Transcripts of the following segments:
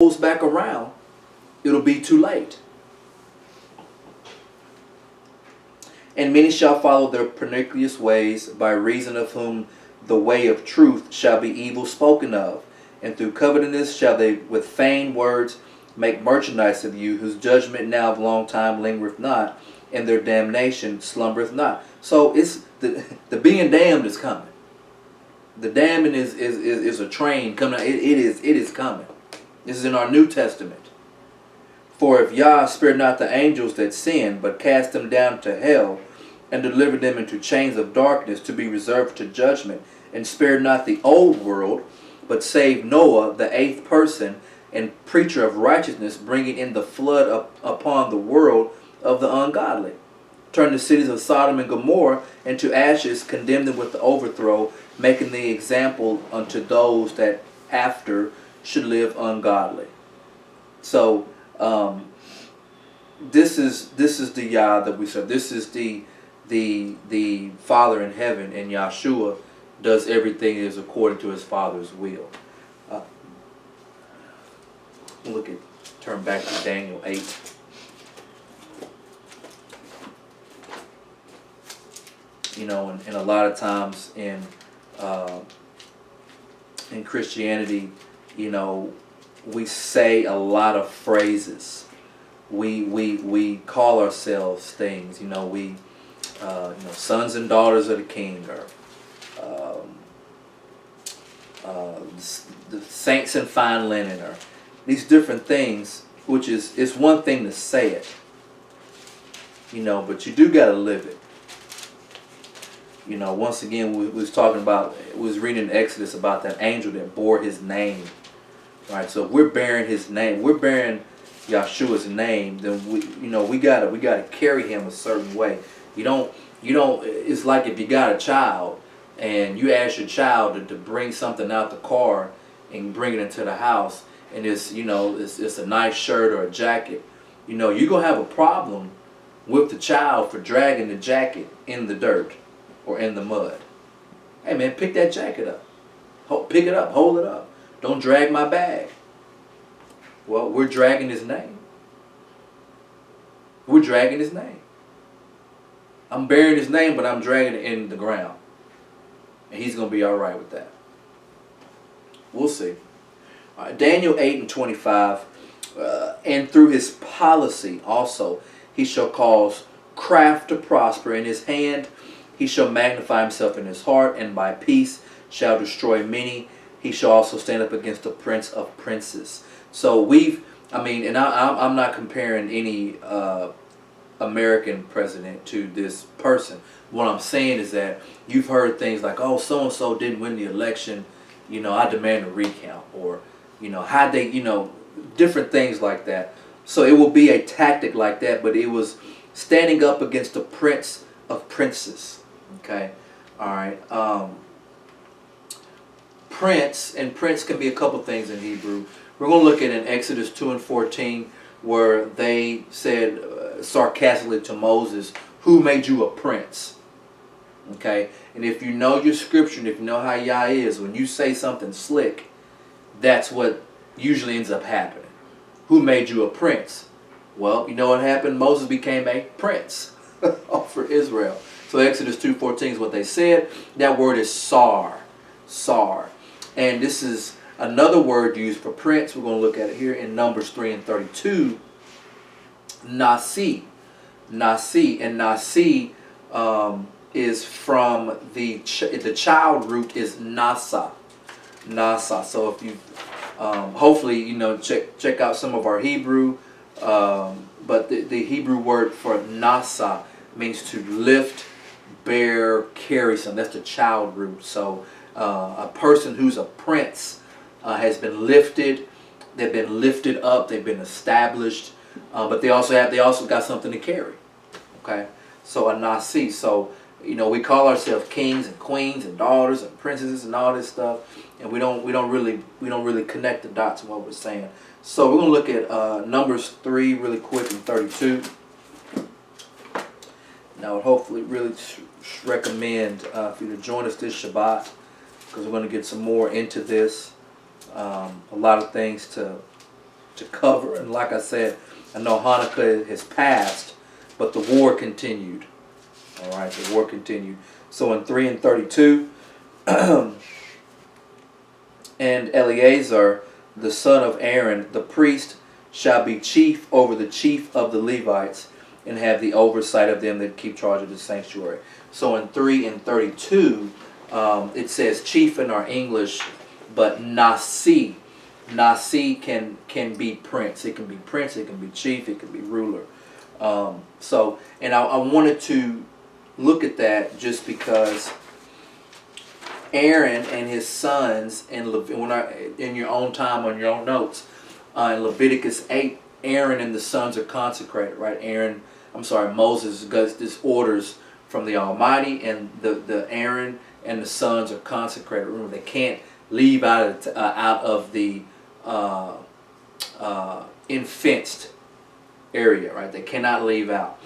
rolls back around, it'll be too late. And many shall follow their pernicious ways, by reason of whom the way of truth shall be evil spoken of. And through covetousness shall they with feigned words make merchandise of you, whose judgment now of long time lingereth not, and their damnation slumbereth not. So it's the being damned is coming. The damning is a train coming. It is coming. This is in our New Testament. For if Yah spare not the angels that sin, but cast them down to hell, and delivered them into chains of darkness to be reserved to judgment, and spared not the old world, but saved Noah, the eighth person, and preacher of righteousness, bringing in the flood upon the world of the ungodly, turned the cities of Sodom and Gomorrah into ashes, condemned them with the overthrow, making the example unto those that after should live ungodly. So this is the Yah that we serve. This is the Father in heaven, and Yahshua does everything is according to his Father's will. Turn back to Daniel 8. And a lot of times in Christianity, we say a lot of phrases. We call ourselves things. We sons and daughters of the King, or the saints in fine linen, or these different things. Which it's one thing to say it, but you do got to live it. Once again, we was talking about, we was reading in Exodus about that angel that bore his name. Right? So if we're bearing his name, we're bearing Yahshua's name, then we gotta carry him a certain way. You don't, it's like if you got a child and you ask your child to bring something out the car and bring it into the house, and it's a nice shirt or a jacket, you're gonna have a problem with the child for dragging the jacket in the dirt or in the mud. Hey man, pick that jacket up. Pick it up, hold it up. Don't drag my bag. Well, we're dragging his name. We're dragging his name. I'm bearing his name, but I'm dragging it in the ground. And he's going to be all right with that. We'll see. All right, Daniel 8:25. And through his policy also, he shall cause craft to prosper in his hand. He shall magnify himself in his heart, and by peace shall destroy many. He shall also stand up against the prince of princes. So I'm not comparing any American president to this person. What I'm saying is that you've heard things like, oh, so-and-so didn't win the election, I demand a recount, or, how they, different things like that. So it will be a tactic like that, but it was standing up against the prince of princes. Okay? All right. Prince can be a couple things in Hebrew. We're going to look at in Exodus 2:14, where they said sarcastically to Moses, who made you a prince? Okay? And if you know your scripture, and if you know how Yah is, when you say something slick, that's what usually ends up happening. Who made you a prince? Well, you know what happened? Moses became a prince for Israel. So Exodus 2:14 is what they said. That word is sar. Sar. And this is another word used for prince. We're going to look at it here in Numbers 3:32. Nasi. Nasi. And Nasi is from the child root is nasa. Nasa. So if you hopefully check out some of our Hebrew, but the Hebrew word for nasa means to lift, bear, carry something. That's the child root. So a person who's a prince has been lifted. They've been lifted up. They've been established, but they also got something to carry. Okay, so a nasi. So we call ourselves kings and queens and daughters and princesses and all this stuff, and we don't really connect the dots in what we're saying. So we're gonna look at Numbers 3 really quick and 32. Now I would hopefully really recommend for you to join us this Shabbat, because we're going to get some more into this. A lot of things to to cover. And like I said, I know Hanukkah has passed, but the war continued. All right, the war continued. So in 3 and 32, and Eleazar, the son of Aaron, the priest, shall be chief over the chief of the Levites, and have the oversight of them that keep charge of the sanctuary. So in 3 and 32, it says chief in our English, but Nasi. Nasi can be prince. It can be prince, it can be chief, it can be ruler. And I wanted to look at that just because Aaron and his sons, in your own time, on your own notes, in Leviticus 8, Aaron and the sons are consecrated, right? Moses gets these orders from the Almighty, and the Aaron and the sons are consecrated. Remember, they can't leave out of the infenced area, right? They cannot leave out.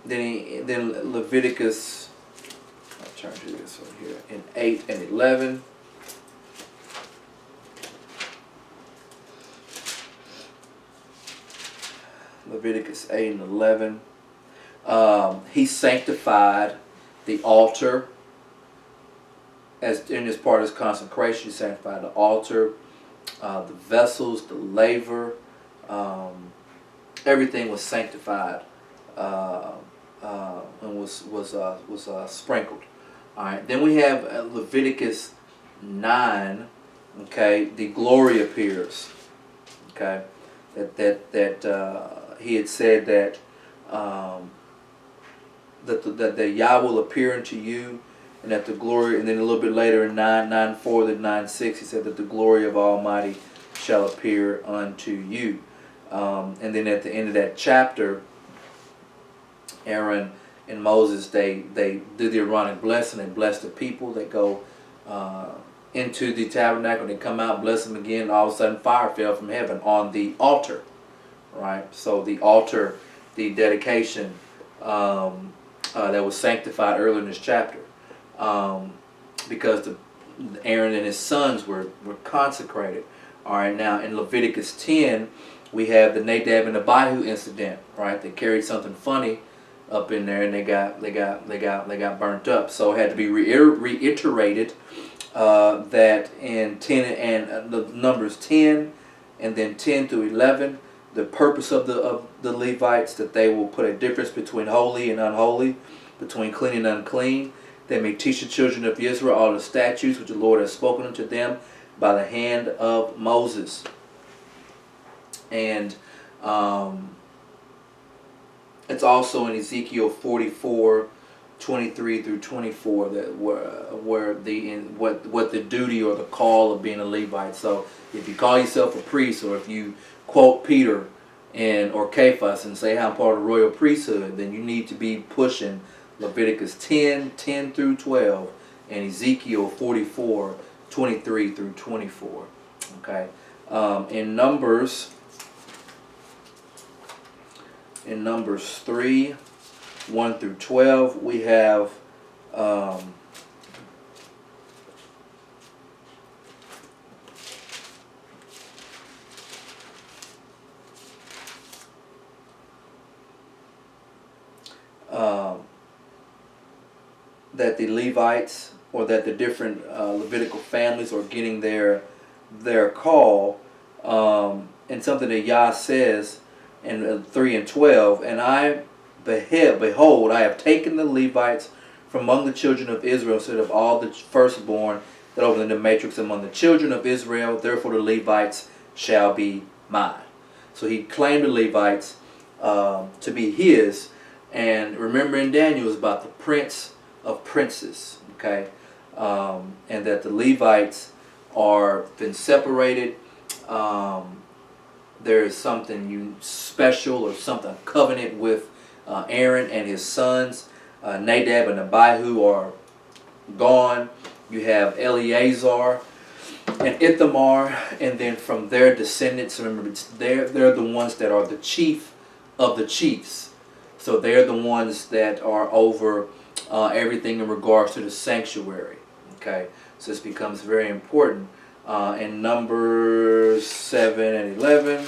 Then Leviticus, I'll turn to this one here, in 8 and 11. Leviticus 8 and 11. He sanctified the altar as in this part of his consecration. He sanctified the altar, the vessels, the laver, everything was sanctified and was sprinkled. All right. Then we have Leviticus 9. Okay, the glory appears. Okay, that he had said that that the Yah will appear unto you, and that the glory, and then a little bit later in 9:4 to 9:6, he said that the glory of Almighty shall appear unto you. And then at the end of that chapter, Aaron and Moses, they do the Aaronic blessing. They bless the people. They go into the tabernacle. They come out, bless them again. And all of a sudden, fire fell from heaven on the altar. Right. So the altar, the dedication that was sanctified earlier in this chapter, because Aaron and his sons were consecrated. All right. Now in Leviticus 10, we have the Nadab and Abihu incident. Right. They carried something funny up in there, and they got burnt up. So it had to be reiterated that in 10 and the Numbers 10, and then 10 through 11, the purpose of the Levites, that they will put a difference between holy and unholy, between clean and unclean. They may teach the children of Israel all the statutes which the Lord has spoken unto them by the hand of Moses. And it's also in Ezekiel 44:23 through 24 that where what the duty or the call of being a Levite. So if you call yourself a priest, or if you quote Peter or Cephas and say, I'm part of the royal priesthood, then you need to be pushing Leviticus 10 through 12, and Ezekiel 44:23 through 24. Okay. In Numbers 3:1 through 12, we have that the Levites, or that the different Levitical families are getting their call, and something that Yah says in 3 and 12, and I behold, I have taken the Levites from among the children of Israel, instead of all the firstborn that over in the matrix among the children of Israel. Therefore the Levites shall be mine. So he claimed the Levites to be his. And remember, in Daniel, is about the prince of princes. Okay, and that the Levites are been separated. There is something special, or something covenant with Aaron and his sons. Nadab and Abihu are gone. You have Eleazar and Ithamar, and then from their descendants, remember, they're the ones that are the chief of the chiefs. So they're the ones that are over everything in regards to the sanctuary. Okay, so this becomes very important in Numbers 7 and 11.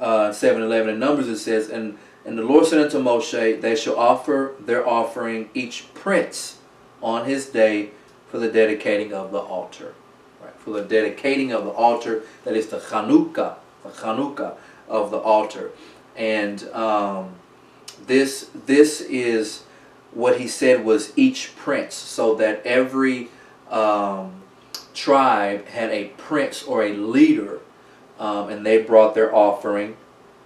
7:11 in Numbers it says, and the Lord said unto Moshe, they shall offer their offering each prince on his day for the dedicating of the altar. Right? For the dedicating of the altar, that is the Chanukkah of the altar. And this is what he said was each prince, so that every tribe had a prince or a leader, and they brought their offering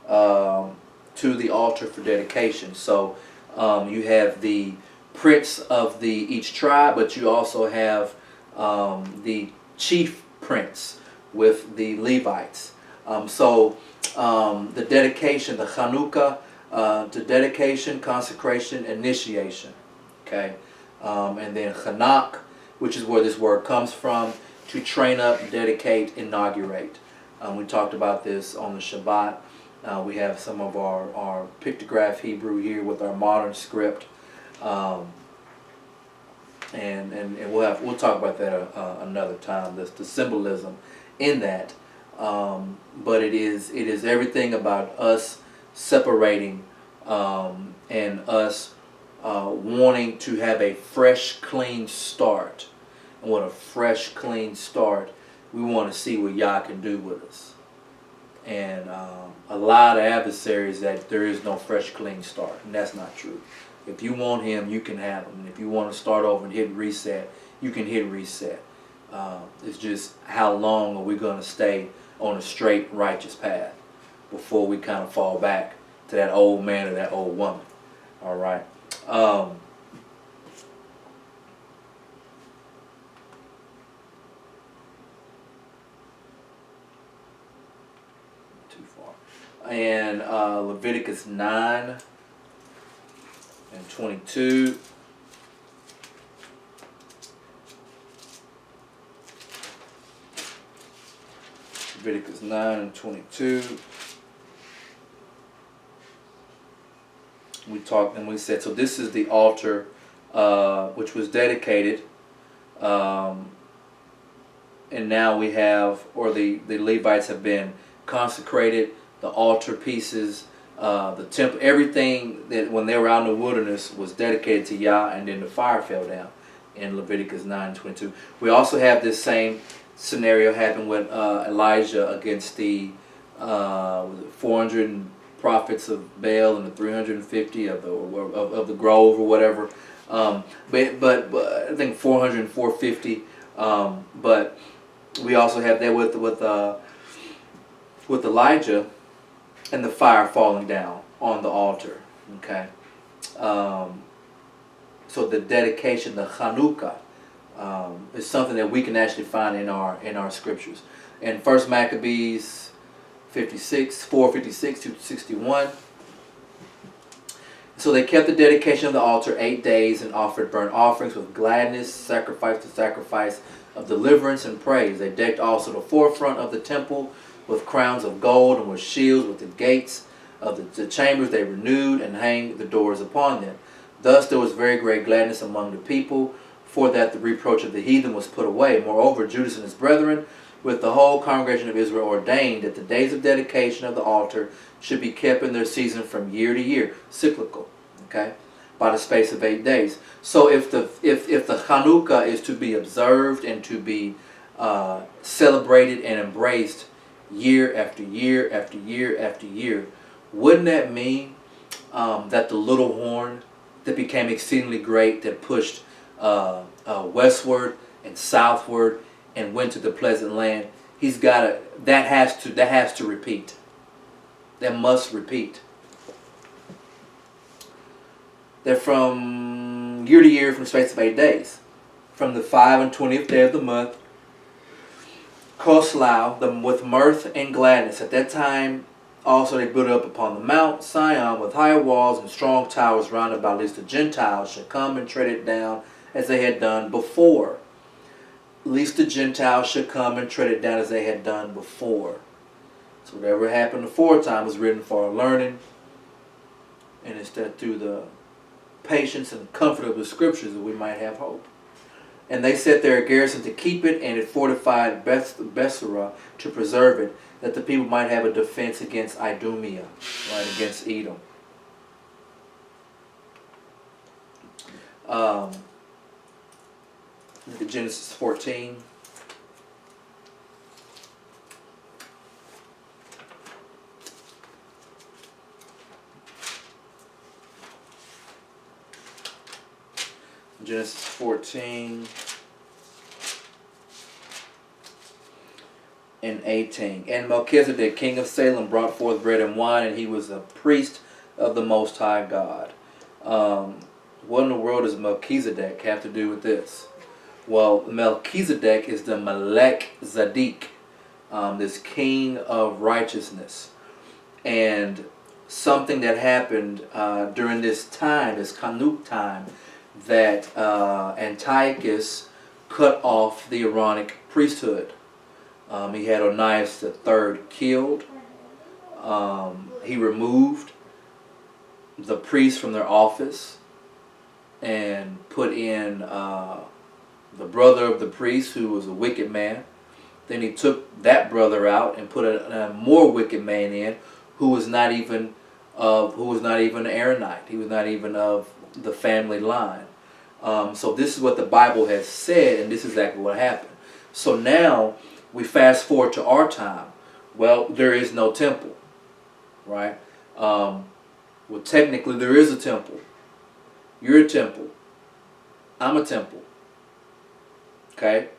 to the altar for dedication. So you have the prince of each tribe, but you also have the chief prince with the Levites. So the dedication, the Chanukkah, to dedication, consecration, initiation. Okay, and then Chanak, which is where this word comes from, to train up, dedicate, inaugurate. We talked about this on the Shabbat. We have some of our pictograph Hebrew here with our modern script, and we'll talk about that another time. The symbolism in that, but it is everything about us separating and us wanting to have a fresh, clean start. And what a fresh, clean start, we want to see what Yah can do with us. And a lot of adversaries that there is no fresh, clean start, and that's not true. If you want him, you can have him. And if you want to start over and hit reset, you can hit reset. It's just how long are we going to stay on a straight, righteous path before we kind of fall back to that old man or that old woman. All right. Too far. And Leviticus 9 and 22. Leviticus 9 and 22. We talked and we said, so this is the altar which was dedicated, and now we have, or the Levites have been consecrated, the altar pieces, the temple, everything that when they were out in the wilderness was dedicated to Yah, and then the fire fell down in Leviticus 9:22. We also have this same scenario happen with Elijah against the 400 prophets of Baal and the 350 of the grove or whatever. But I think 400 and 450. But we also have that with Elijah and the fire falling down on the altar. Okay. So the dedication, the Chanukkah, is something that we can actually find in our scriptures. In 1 Maccabees 4:56 to 61. So they kept the dedication of the altar 8 days and offered burnt offerings with gladness, sacrifice to sacrifice of deliverance and praise. They decked also the forefront of the temple with crowns of gold and with shields with the gates of the chambers. They renewed and hanged the doors upon them. Thus there was very great gladness among the people, for that the reproach of the heathen was put away. Moreover, Judas and his brethren with the whole congregation of Israel ordained that the days of dedication of the altar should be kept in their season from year to year, cyclical, okay, by the space of 8 days. So if the Chanukkah is to be observed and to be celebrated and embraced year after year after year after year, wouldn't that mean that the little horn that became exceedingly great, that pushed westward and southward and went to the pleasant land, that has to repeat. That must repeat. That from year to year, from the space of 8 days, from the 5 and 20th day of the month, Koslau, with mirth and gladness. At that time also they built up upon the Mount Sion with high walls and strong towers round about, lest the Gentiles should come and tread it down as they had done before. Lest the Gentiles should come and tread it down as they had done before. So whatever happened aforetime was written for our learning, and instead through the patience, and comfort of the scriptures, that we might have hope. And they set there a garrison to keep it, and it fortified Bethsura to preserve it, that the people might have a defense against Idumea, right, against Edom. Look at Genesis 14. Genesis 14 and 18. And Melchizedek, king of Salem, brought forth bread and wine, and he was a priest of the Most High God. What in the world does Melchizedek have to do with this? Well, Melchizedek is the Melech Zadik, this king of righteousness. And something that happened during this time, this Chanukkah time, that Antiochus cut off the Aaronic priesthood. He had Onias III killed. He removed the priests from their office and put in the brother of the priest, who was a wicked man. Then he took that brother out and put a more wicked man in, who was not even an Aaronite. He was not even of the family line. So this is what the Bible has said, and this is exactly what happened. So now we fast forward to our time. Well, there is no temple, right? Well, technically there is a temple. You're a temple. I'm a temple. Okay?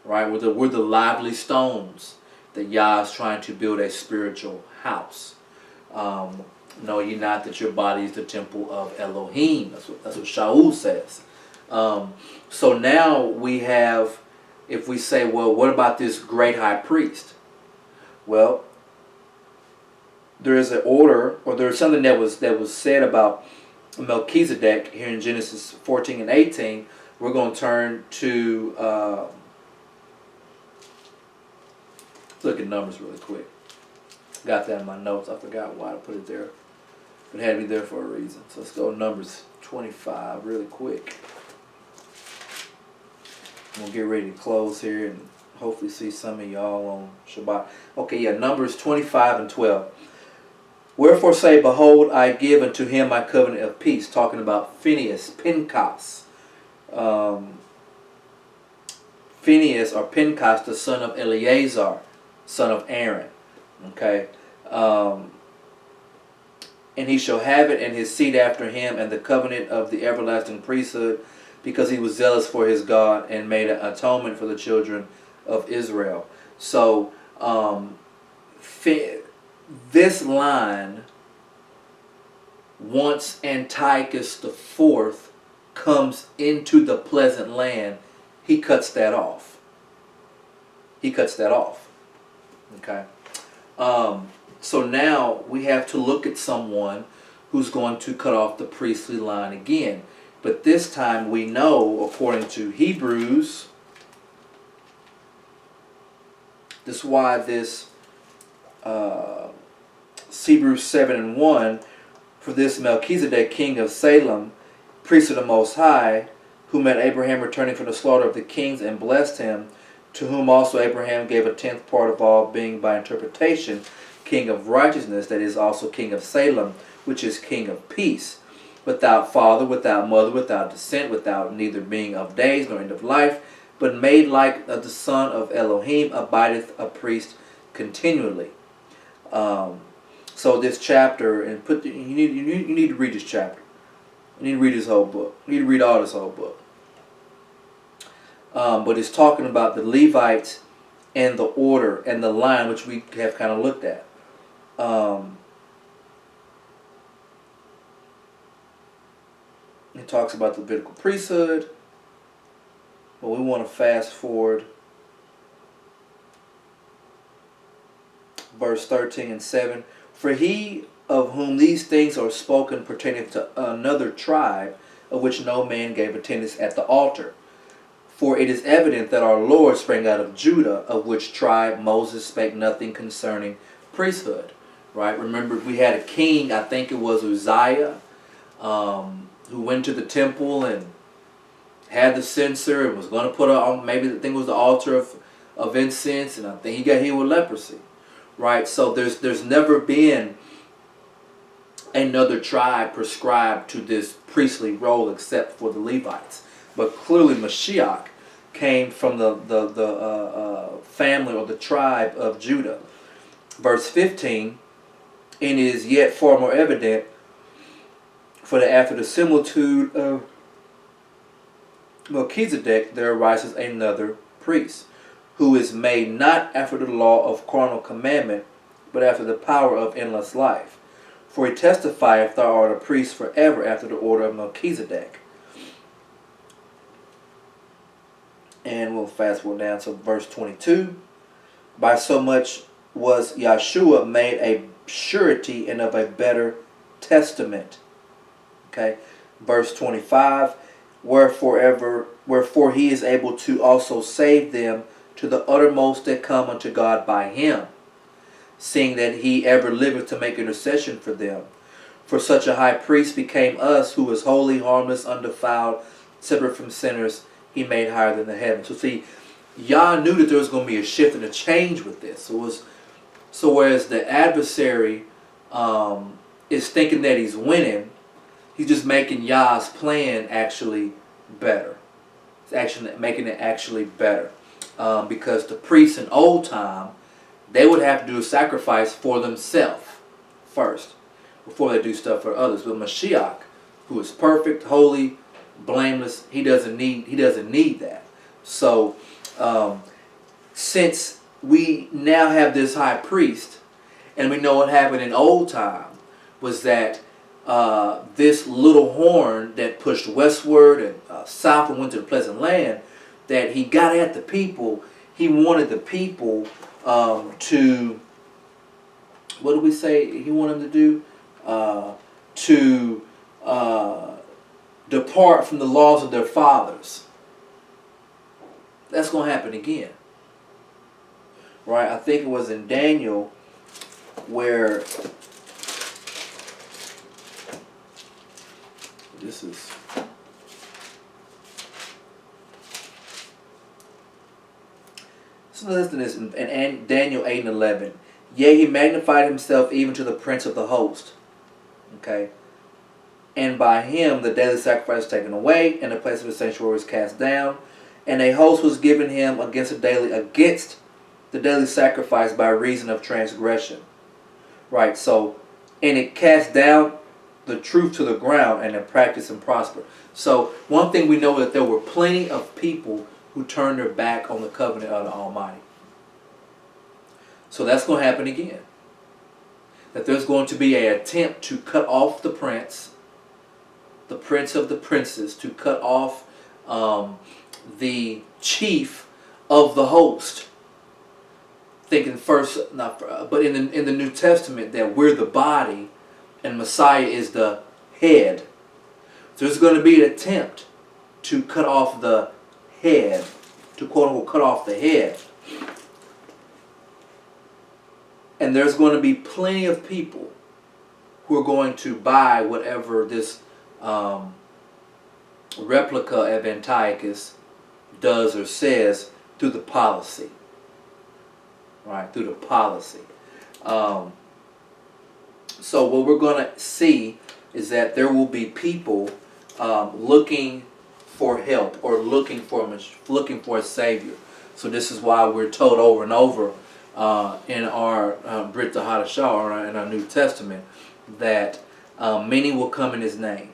Right? We're the lively stones that Yah is trying to build a spiritual house. Know ye not that your body is the temple of Elohim? That's what Shaul says. So now we have, if we say, well, what about this great high priest? Well, there is an order, or there's something that was said about Melchizedek here in Genesis 14 and 18. We're going to turn to look at Numbers really quick. Got that in my notes. I forgot why I put it there. It had to be there for a reason. So let's go to Numbers 25 really quick. We'll get ready to close here and hopefully see some of y'all on Shabbat. Okay, yeah, Numbers 25 and 12. Wherefore say, behold, I give unto him my covenant of peace. Talking about Phinehas. Phinehas, or Pinchas, the son of Eleazar, son of Aaron. Okay. And he shall have it, and his seed after him, and the covenant of the everlasting priesthood, because he was zealous for his God and made an atonement for the children of Israel. So this line, once Antiochus IV comes into the pleasant land, he cuts that off. He cuts that off. Okay. So now we have to look at someone who's going to cut off the priestly line again. But this time we know, according to Hebrews, this is why this Hebrews 7 and 1, for this Melchizedek, king of Salem, priest of the Most High, who met Abraham returning from the slaughter of the kings and blessed him, to whom also Abraham gave a tenth part of all, being by interpretation king of righteousness, that is also king of Salem, which is king of peace, without father, without mother, without descent, without neither being of days nor end of life, but made like the son of Elohim, abideth a priest continually. So this chapter, and you need to read this chapter. You need to read this whole book. You need to read all this whole book. But it's talking about the Levites and the order and the line, which we have kind of looked at. It talks about the Levitical priesthood, but we want to fast forward verse 13 and 7. For he of whom these things are spoken pertaining to another tribe, of which no man gave attendance at the altar. For it is evident that our Lord sprang out of Judah, of which tribe Moses spake nothing concerning priesthood. Right? Remember, we had a king, I think it was Uzziah, who went to the temple and had the censer and was going to put on, maybe the thing was the altar of incense, and I think he got healed with leprosy, right? So there's never been another tribe prescribed to this priestly role except for the Levites. But clearly Mashiach came from the family or the tribe of Judah. Verse 15, and it is yet far more evident, for that after the similitude of Melchizedek there arises another priest, who is made not after the law of carnal commandment, but after the power of endless life. For he testifieth, thou art a priest forever after the order of Melchizedek. And we'll fast forward down to verse 22. By so much was Yahshua made a surety and of a better testament. Okay. Verse 25. Wherefore he is able to also save them to the uttermost that come unto God by him, seeing that he ever liveth to make intercession for them. For such a high priest became us, who is holy, harmless, undefiled, separate from sinners, he made higher than the heavens. So see, Yah knew that there was going to be a shift and a change with this. So whereas the adversary is thinking that he's winning, he's just making Yah's plan actually better. It's actually making it actually better. Because the priests in old time, they would have to do a sacrifice for themselves first before they do stuff for others. But Mashiach, who is perfect, holy, blameless, he doesn't need that. So since we now have this high priest, and we know what happened in old time was that this little horn that pushed westward and south and went to the pleasant land, that he got at the people. He wanted the people to, what do we say he wanted them to do? To depart from the laws of their fathers. That's going to happen again. Right? I think it was in Daniel where this is... So listen to this in Daniel 8 and 11. Yea, he magnified himself even to the prince of the host. Okay. And by him the daily sacrifice was taken away, and the place of the sanctuary was cast down, and a host was given him against the daily sacrifice by reason of transgression. Right, so, and it cast down the truth to the ground, and it practiced and prospered. So one thing we know is that there were plenty of people who turned their back on the covenant of the Almighty. So that's going to happen again. That there's going to be an attempt to cut off the prince of the princes, to cut off the chief of the host. Thinking first, but in the New Testament that we're the body and Messiah is the head. So there's going to be an attempt to cut off the head, to quote unquote cut off the head. And there's going to be plenty of people who are going to buy whatever this replica of Antiochus does or says through the policy. Right, through the policy. So what we're going to see is that there will be people looking for help or looking for a savior. So this is why we're told over and over in our Brit Hadashah, or in our New Testament, that many will come in his name.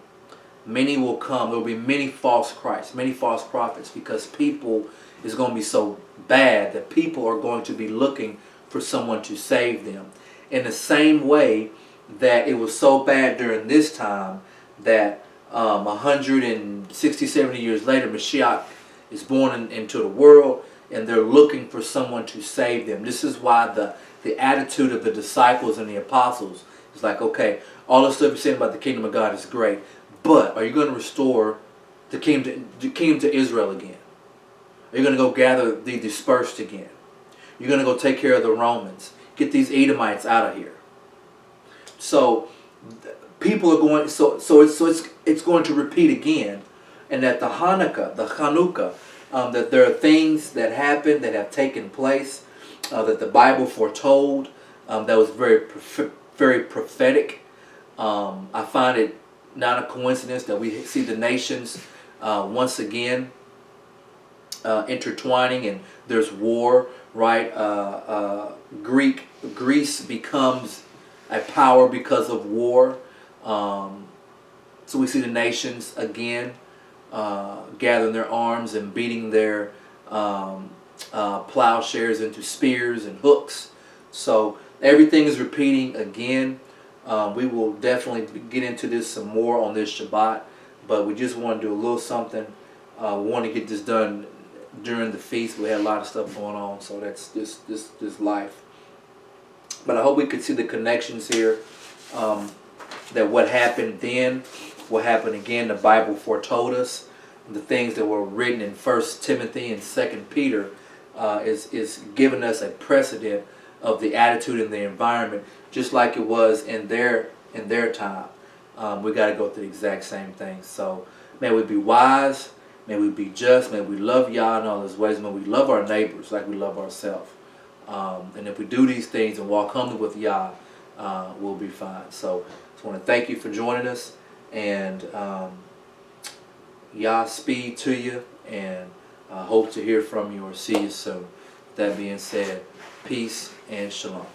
Many will come. There will be many false Christs, many false prophets, because people is going to be so bad that people are going to be looking for someone to save them. In the same way that it was so bad during this time that 160, 70 years later, Mashiach is born into the world, and they're looking for someone to save them. This is why the attitude of the disciples and the apostles is like, okay, all the stuff you're saying about the kingdom of God is great, but are you going to restore the kingdom to Israel again? Are you going to go gather the dispersed again? You're going to go take care of the Romans. Get these Edomites out of here. So people are going, it's going to repeat again, and that the Chanukah, that there are things that happen, that have taken place, that the Bible foretold, that was very prophetic. I find it not a coincidence that we see the nations once again intertwining, and there's war, right? Greece becomes a power because of war. So we see the nations again gathering their arms and beating their plowshares into spears and hooks. So everything is repeating again. We will definitely get into this some more on this Shabbat, but we just want to do a little something. We want to get this done during the feast. We had a lot of stuff going on, so that's just life. But I hope we could see the connections here, that what happened then will happen again. The Bible foretold us. The things that were written in 1 Timothy and 2 Peter is giving us a precedent of the attitude and the environment, just like it was in their time. We got to go through the exact same thing. So may we be wise, may we be just, may we love Yah in all His ways, may we love our neighbors like we love ourselves. And if we do these things and walk humbly with Yah, we'll be fine. So I just want to thank you for joining us, and Yah speed to you, and hope to hear from you or see you soon. That being said, peace and shalom.